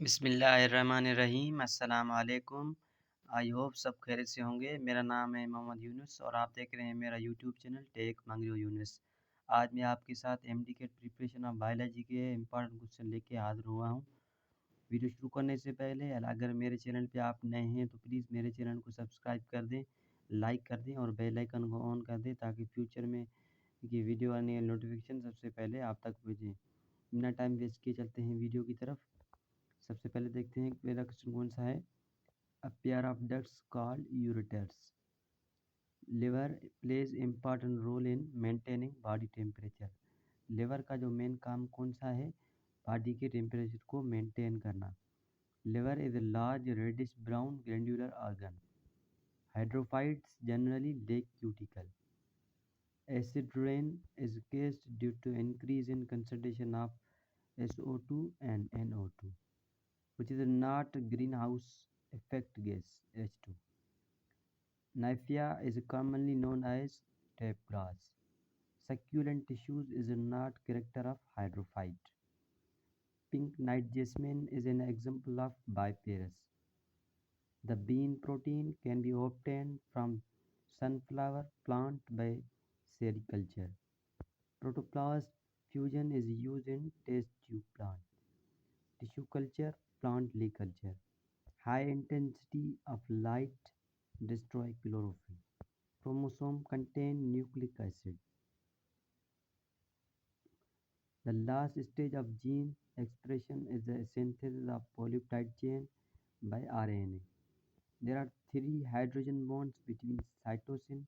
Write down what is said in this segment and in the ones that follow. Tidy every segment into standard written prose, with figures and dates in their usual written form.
बिस्मिल्लाहिर्रहमानिर्रहीम। अस्सलाम वालेकुम। आई होप सब खैरियत से होंगे। मेरा नाम है मोहम्मद यूनुस और आप देख रहे हैं मेरा यूट्यूब चैनल टेक मांगरियो यूनिस। आज मैं आपके साथ MDCAT प्रिपरेशन ऑफ बायोलॉजी के इंपॉर्टेंट क्वेश्चन लेके हाजिर हुआ हूँ। वीडियो शुरू करने से पहले अगर मेरे चैनल पे आप नए हैं तो प्लीज़ मेरे चैनल को सब्सक्राइब कर दें, लाइक कर दें और बेल आइकन को ऑन कर दें ताकि फ्यूचर में ये वीडियो आने नोटिफिकेशन सबसे पहले आप तक भेजें। बिना टाइम वेस्ट किए चलते हैं वीडियो की तरफ। सबसे पहले देखते हैं पहला क्वेश्चन कौन सा है। A pair of ducts called ureters. Liver plays important role in maintaining body temperature. Liver का जो मेन काम कौन सा है? बॉडी के टेम्परेचर को मेंटेन करना। Liver is a large reddish brown glandular organ. Hydrophytes generally lack cuticle. Acid rain is caused due to increase in concentration of SO2 and NO2, which is not greenhouse effect gas H2. Nyphia is commonly known as tape grass. Succulent tissues is not character of hydrophyte. Pink night jasmine is an example of biparis. The bean protein can be obtained from sunflower plant by sericulture. Protoplast fusion is used in test tube plant, tissue culture, plant leaf culture. High intensity of light destroy chlorophyll. Chromosome contain nucleic acid. The last stage of gene expression is the synthesis of polypeptide chain by RNA. There are 3 hydrogen bonds between cytosine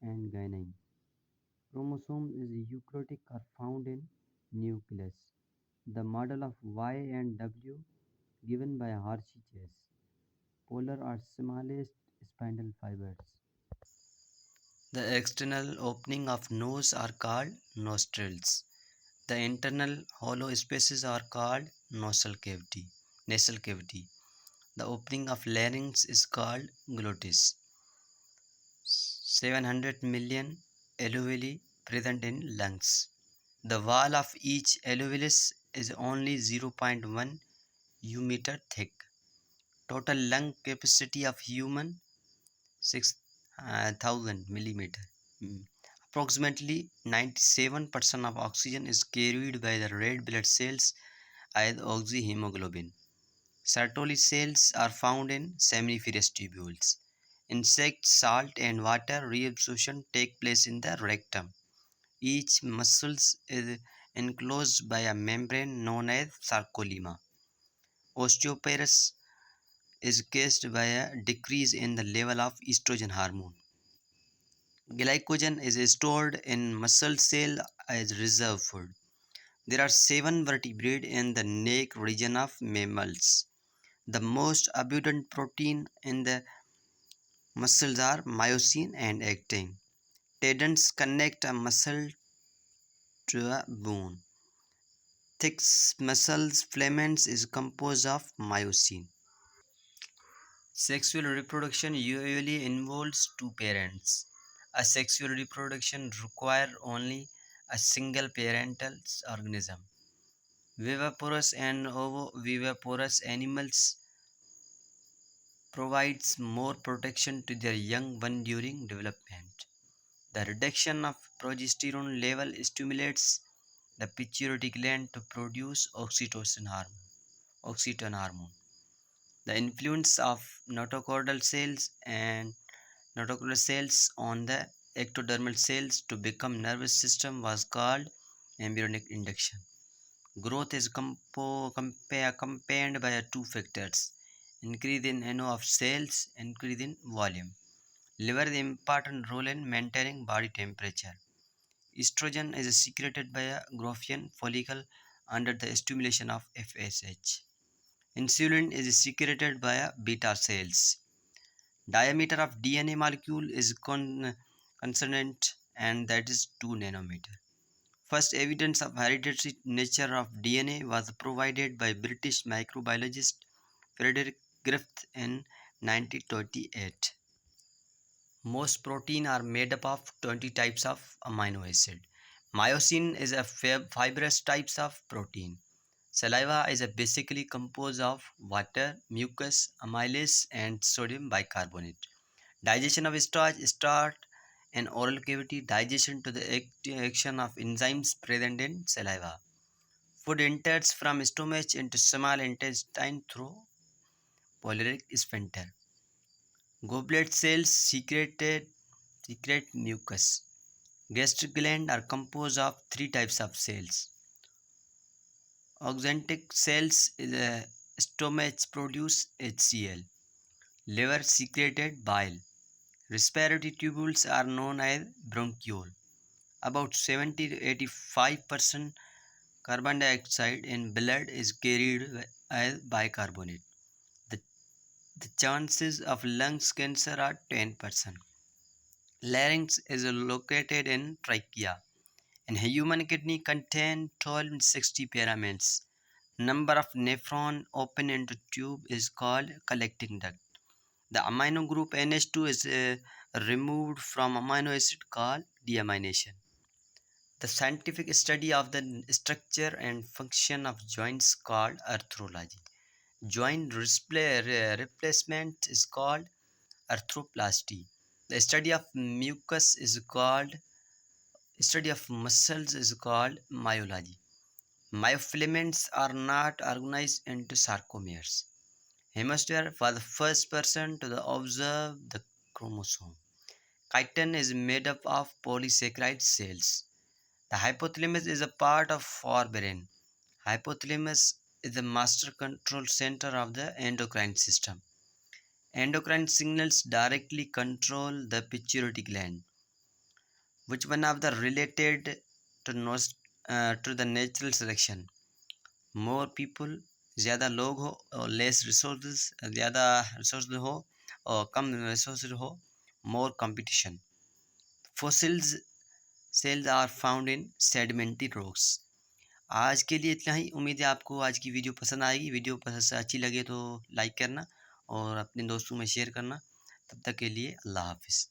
and guanine. Chromosome is eukaryotic are found in nucleus. The model of Y and W given by Hershey Chase. Polar or smallest spindle fibers. The external opening of nose are called nostrils. The internal hollow spaces are called nasal cavity. The opening of larynx is called glottis. 700 million alveoli present in lungs. The wall of each alveolus is only 0.1 meter thick. Total lung capacity of human 6,000 millimeter. Approximately 97% of oxygen is carried by the red blood cells as oxyhemoglobin. Sertoli cells are found in seminiferous tubules. Insects, salt and water reabsorption take place in the rectum. Each muscle is enclosed by a membrane known as sarcolemma. Osteoporosis is caused by a decrease in the level of estrogen hormone. Glycogen is stored in muscle cell as reserve food. There are 7 vertebrae in the neck region of mammals. The most abundant protein in the muscles are myosin and actin. Tendons connect a muscle to a bone. Thick muscle filaments is composed of myosin. Sexual reproduction usually involves 2 parents. Asexual reproduction requires only a single parental organism. Viviparous and ovoviviparous animals provides more protection to their young one during development. The reduction of progesterone level stimulates the pituitary gland to produce oxytocin hormone. The influence of notochordal cells on the ectodermal cells to become nervous system was called embryonic induction. Growth is accompanied by 2 factors: increase in NO of cells, increase in volume. Liver is an important role in maintaining body temperature. Estrogen is secreted by a Graafian follicle under the stimulation of FSH. Insulin is secreted by a beta cells. Diameter of DNA molecule is constant and that is 2 nanometer. First evidence of hereditary nature of DNA was provided by British microbiologist Frederick Griffith in 1928. Most protein are made up of 20 types of amino acid. Myosin is a fibrous types of protein. Saliva is basically composed of water, mucus, amylase, and sodium bicarbonate. Digestion of starch start in oral cavity. Digestion to the action of enzymes present in saliva. Food enters from stomach into small intestine through pyloric sphincter. Goblet cells secrete mucus. Gastric glands are composed of three types of cells. Oxantic cells in the stomach produce HCl. Liver secreted bile. Respiratory tubules are known as bronchiole. About 70 to 85% carbon dioxide in blood is carried as bicarbonate. The, the chances of lungs cancer are 10%. Larynx is located in trachea. And human kidney contain 1260 pyramids. Number of nephron open into tube is called collecting duct. The amino group NH2 is removed from amino acid called deamination. The scientific study of the structure and function of joints called arthrology. Joint replacement is called arthroplasty. The study of mucus is called study of muscles is called myology. Myofilaments are not organized into sarcomeres. Hemisphere was the first person to observe the chromosome. Chitin is made up of polysaccharide cells. The hypothalamus is a part of forebrain. Hypothalamus is the master control center of the endocrine system. Endocrine signals directly control the pituitary gland. Which one of the related to the natural selection? More people ज़्यादा लोग हो और less resources ज़्यादा resource हो और कम resource हो more competition fossils shells are found in sedimentary rocks. आज के लिए इतना ही। उम्मीद है आपको आज की वीडियो पसंद आएगी। वीडियो पसंद से अच्छी लगे तो लाइक करना और अपने दोस्तों में शेयर करना। तब तक के लिए अल्लाह हाफिज़।